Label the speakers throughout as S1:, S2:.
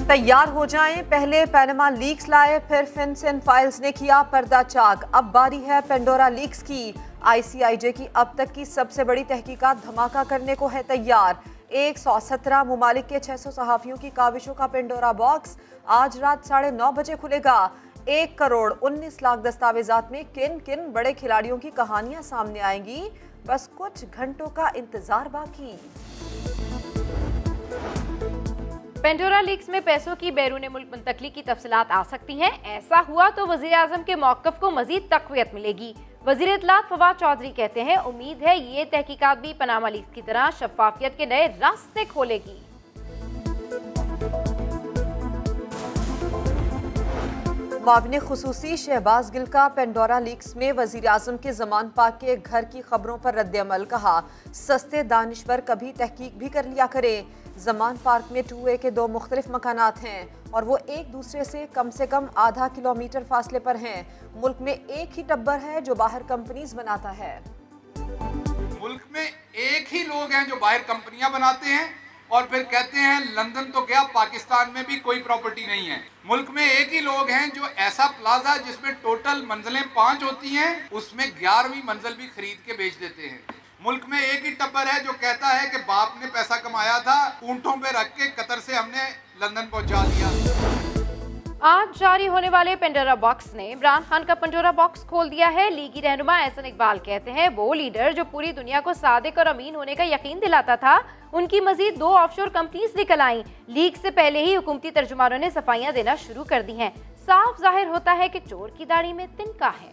S1: तैयार हो जाएं, पहले पैनामा लीक्स लाए, फिर फिनसेन फाइल्स ने किया पर्दा चाक। अब बारी है पेंडोरा लीक्स की। आईसीआईजे की अब तक की सबसे बड़ी तहकीकात धमाका करने को है तैयार। 117 मुमालिक के 600 सहाफियों की काविशों का पेंडोरा बॉक्स आज रात 9:30 बजे खुलेगा। 1 करोड़ 19 लाख दस्तावेजात में किन किन बड़े खिलाड़ियों की कहानियां सामने आएंगी, बस कुछ घंटों का इंतजार बाकी।
S2: पेंडोरा लीक्स में पैसों की बैरून मुल्क मुंतकली की तफसीलात आ सकती हैं। ऐसा हुआ तो वजीर आजम के मौक़िफ़ को मजीद तक़वियत मिलेगी। वजीर इत्तलात फवाद चौधरी कहते हैं, उम्मीद है ये तहकीकात भी पनामा लीक्स की तरह शफाफियत के नए रास्ते खोलेगी।
S1: माविन खुसूसी शहबाज गिल का पेंडोरा लीक्स में वजीर आजम के जमान पाक के घर की खबरों पर रद्द-ए-अमल। कहा, सस्ते दानिश्वर कभी तहकीक भी कर लिया करें। जमान पार्क में 2A के 2 मुख्तलिफ मकानात हैं और वो एक दूसरे से कम आधा किलोमीटर फासले पर हैं। मुल्क में एक ही टब्बर है जो बाहर कंपनीज बनाता है।
S3: मुल्क में एक ही लोग हैं जो बाहर कंपनियां बनाते हैं और फिर कहते हैं लंदन तो क्या, पाकिस्तान में भी कोई प्रॉपर्टी नहीं है। मुल्क में एक ही लोग हैं जो ऐसा प्लाजा जिसमें टोटल मंजिलें 5 होती हैं, उसमें 11वीं मंजिल भी खरीद के बेच देते हैं। मुल्क में एक ही टब्बर है जो कहता है कि बाप ने पैसा कमाया था, ऊंटों पे रख के कतर से हमने लंदन पहुंचा दिया।
S2: आज जारी होने वाले पेंडोरा बॉक्स ने इमरान खान का पेंडोरा बॉक्स खोल दिया है। लीगी रहनुमा एहसन इकबाल कहते हैं, वो लीडर जो पूरी दुनिया को सादिक और अमीन होने का यकीन दिलाता था, उनकी मजीद 2 ऑफशोर कंपनीज निकल आई। लीग से पहले ही हुकूमती तर्जुमानों ने सफाइयां देना शुरू कर दी हैं। साफ जाहिर होता है कि चोर की दाढ़ी में तिनका है।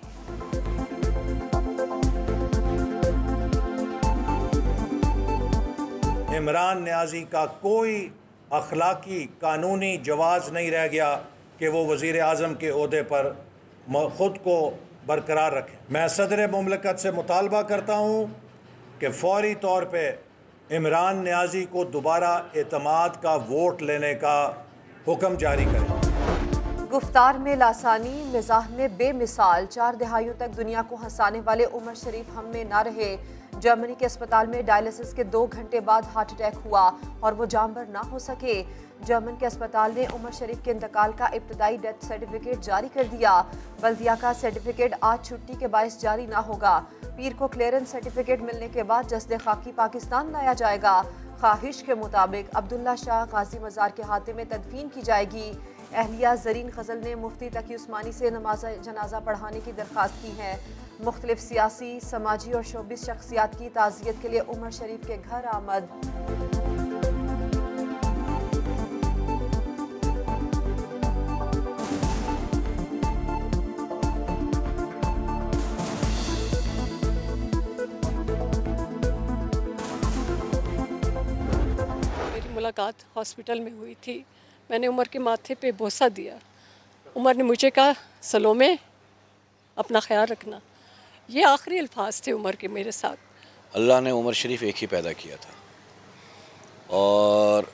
S4: इमरान नियाजी का कोई अखलाकी कानूनी जवाज़ नहीं रह गया कि वो वज़ीर आज़म के ओहदे पर ख़ुद को बरकरार रखें। मैं सदर मुमलकत से मुतालबा करता हूँ कि फ़ौरी तौर पर इमरान नियाजी को दोबारा एतमाद का वोट लेने का हुक्म जारी करें।
S1: गुफ्तार में लासानी, मिजाह में बेमिसाल। 4 दहाइयों तक दुनिया को हंसाने वाले उमर शरीफ हम में ना रहे। जर्मनी के अस्पताल में डायलिसिस के 2 घंटे बाद हार्ट अटैक हुआ और वो जानबर ना हो सके। जर्मन के अस्पताल ने उमर शरीफ के इंतकाल का इब्तदाई डेथ सर्टिफिकेट जारी कर दिया। बल्दिया का सर्टिफिकेट आज छुट्टी के बायस जारी ना होगा। पीर को क्लियरेंस सर्टिफिकेट मिलने के बाद जस्दे खाकी पाकिस्तान लाया जाएगा। ख्वाहिश के मुताबिक अब्दुल्ला शाह गाजी मज़ार के हाथे में तदफीन की जाएगी। अहलिया ज़रीन ग़ज़ल ने मुफ्ती तकी उस्मानी से नमाज जनाजा पढ़ाने की दरख्वास्त की है। मुख्तलिफ सियासी, समाजी और शोबिस शख्सियात की ताज़ियत के लिए उमर शरीफ के घर आमद।
S5: मेरी मुलाकात हॉस्पिटल में हुई थी। मैंने उमर के माथे पे बोसा दिया। उमर ने मुझे कहा, सलोमे अपना ख्याल रखना। ये आखिरी अल्फाज थे उमर के मेरे साथ।
S6: अल्लाह ने उमर शरीफ एक ही पैदा किया था और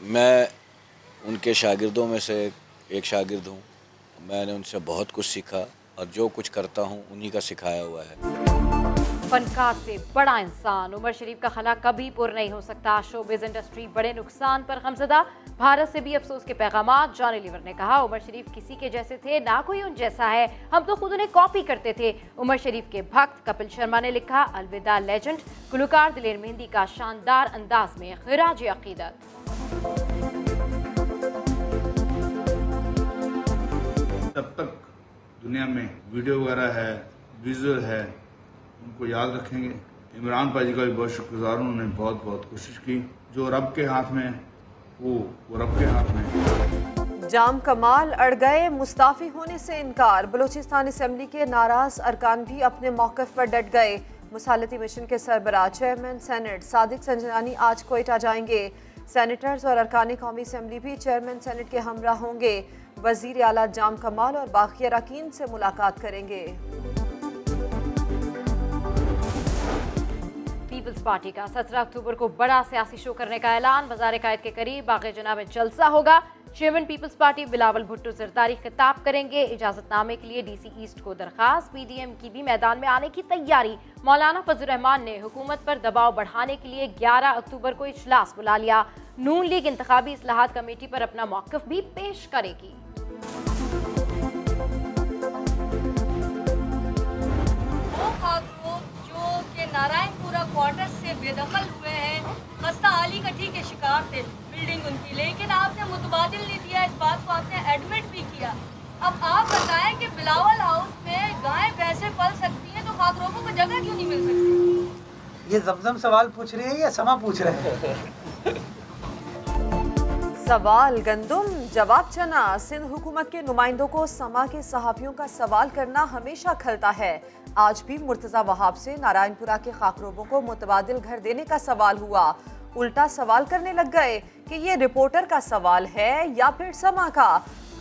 S6: मैं उनके शागिर्दों में से एक शागिर्द हूँ। मैंने उनसे बहुत कुछ सीखा और जो कुछ करता हूँ उन्हीं का सिखाया हुआ है।
S2: फनकार से बड़ा इंसान उमर शरीफ का खला कभी पुर नहीं हो सकता। शोबिज़ इंडस्ट्री बड़े नुकसान पर गमज़दा। भारत से भी अफसोस के पैगामात। जॉनी लीवर ने कहा, उमर शरीफ किसी के जैसे थे, ना कोई उन जैसा है, हम तो खुद उन्हें कॉपी करते थे। उमर शरीफ के भक्त कपिल शर्मा ने लिखा, अलविदा लेजेंड। गुलकार दिलेर मेहंदी का शानदार अंदाज में खिराज अकीदत।
S7: तब तक दुनिया में वीडियो वगैरह है, विजुअल है, उनको याद रखेंगे। इमरान भाई का भी बहुत शुक्रगुजार, उन्होंने बहुत बहुत कोशिश की। जो रब के हाथ में वो रब के हाथ में।
S1: जाम कमाल अड़ गए, मुस्ताफी होने से इनकार। बलूचिस्तान असेंबली के नाराज अरकान भी अपने मौक़िफ़ पर डट गए। मुसालती मिशन के सरबराह चेयरमैन सेनेट सादिक संजनानी आज कोयटा जाएंगे। सेनेटर्स और अरकान कौमी असेंबली भी चेयरमैन सेनेट के हमरा होंगे। वज़ीर आला जाम कमाल और बाकी अरकान से मुलाकात करेंगे।
S2: पीपल्स पार्टी का 17 अक्टूबर को बड़ा सियासी शो करने का ऐलान। वज़ार कायद के करीब बाग़ जना में जलसा होगा। चेयरमैन पीपल्स पार्टी बिलावल भुट्टो ज़रदारी खिताब करेंगे। इजाज़तनामे के लिए DC ईस्ट को दरख्वास्त। PDM की भी मैदान में आने की तैयारी। मौलाना फजल रहमान ने हुकूमत पर दबाव बढ़ाने के लिए 11 अक्टूबर को इजलास बुला लिया। नून लीग इंतखाबी इस्लाहात कमेटी पर अपना मौक़िफ़ भी पेश करेगी।
S8: नारायणपुरा क्वार्टर से बेदखल हुए हैं, खस्ता हाली कठी के शिकार थे बिल्डिंग उनकी, लेकिन आपने मुतबादिल नहीं दिया, इस बात को आपने एडमिट भी किया। अब आप बताएं कि बिलावल हाउस में गायें भैंसें पल सकती हैं तो खाकरोगों को जगह क्यों नहीं मिल सकती?
S9: ये जमजम सवाल पूछ रही है या समा पूछ रहे हैं?
S1: सवाल गंदुम, जवाब चना। सिंध हुकूमत के नुमाइंदों को समा के सहाफ़ियों का सवाल करना हमेशा खलता है। आज भी मुर्तज़ा वहाब से नारायणपुरा के खाकरोबों को मुतबादिल घर देने का सवाल हुआ। उल्टा सवाल करने लग गए कि ये रिपोर्टर का सवाल है या फिर समा का।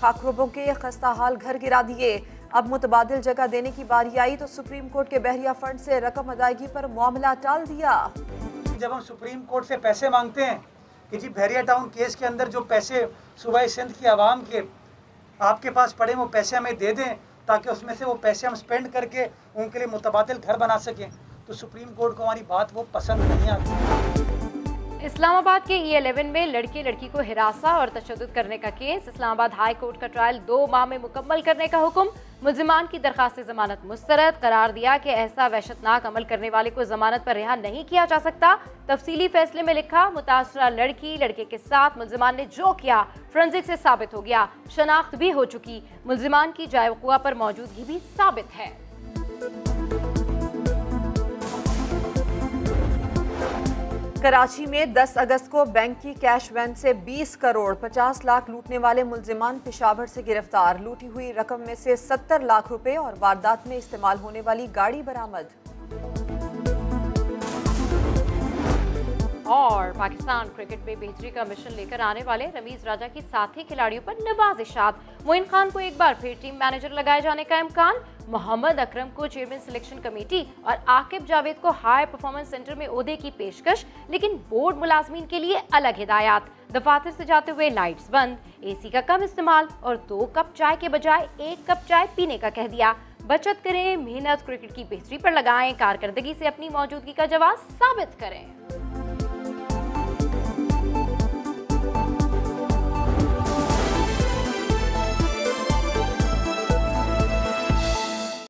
S1: खाकरोबों के खस्ता हाल घर गिरा दिए। अब मुतबादिल जगह देने की बारी आई तो सुप्रीम कोर्ट के बहरिया फंड से रकम अदायगी पर मामला टाल दिया।
S9: जब हम सुप्रीम कोर्ट से पैसे मांगते हैं कि जी बहरिया टाउन केस के अंदर जो पैसे सूबाई सिंध की आवाम के आपके पास पड़े वो पैसे हमें दे दें ताकि उसमें से वो पैसे हम स्पेंड करके उनके लिए मुतबादिल घर बना सकें, तो सुप्रीम कोर्ट को हमारी बात वो पसंद नहीं आती।
S2: इस्लामाबाद के E11 में लड़के लड़की को हिरासा और तशद्दुद करने का केस। इस्लामाबाद हाई कोर्ट का ट्रायल 2 माह में मुकम्मल करने का हुक्म। मुल्जिमान की दरखास्त जमानत मुस्तरद करार दिया कि ऐसा वहशतनाक अमल करने वाले को जमानत पर रिहा नहीं किया जा सकता। तफसीली फैसले में लिखा, मुतासरा लड़की लड़के के साथ मुल्जिमान ने जो किया फोरेंसिक से साबित हो गया, शनाख्त भी हो चुकी, मुल्जिमान की जाए वक़ुआ पर मौजूदगी भी साबित है।
S1: कराची में 10 अगस्त को बैंक की कैश वैन से 20 करोड़ 50 लाख लूटने वाले मुल्जिमान पेशावर से गिरफ्तार। लूटी हुई रकम में से 70 लाख रुपए और वारदात में इस्तेमाल होने वाली गाड़ी बरामद।
S2: और पाकिस्तान क्रिकेट में बेहतरी का मिशन लेकर आने वाले रमीज राजा की साथी खिलाड़ियों पर नवाजिशात। मोइन खान को एक बार फिर टीम मैनेजर लगाए जाने का इम्कान। मोहम्मद अकरम को चेयरमैन सिलेक्शन कमेटी और आकिब जावेद को हाई परफॉर्मेंस सेंटर में ओहदे की पेशकश, लेकिन बोर्ड मुलाजमीन के लिए अलग हिदायत। दफातर से जाते हुए लाइट्स बंद, एसी का कम इस्तेमाल और 2 कप चाय के बजाय 1 कप चाय पीने का कह दिया। बचत करें, मेहनत क्रिकेट की बेहतरी पर लगाएं, कारकर्दगी से अपनी मौजूदगी का जवाब साबित करें।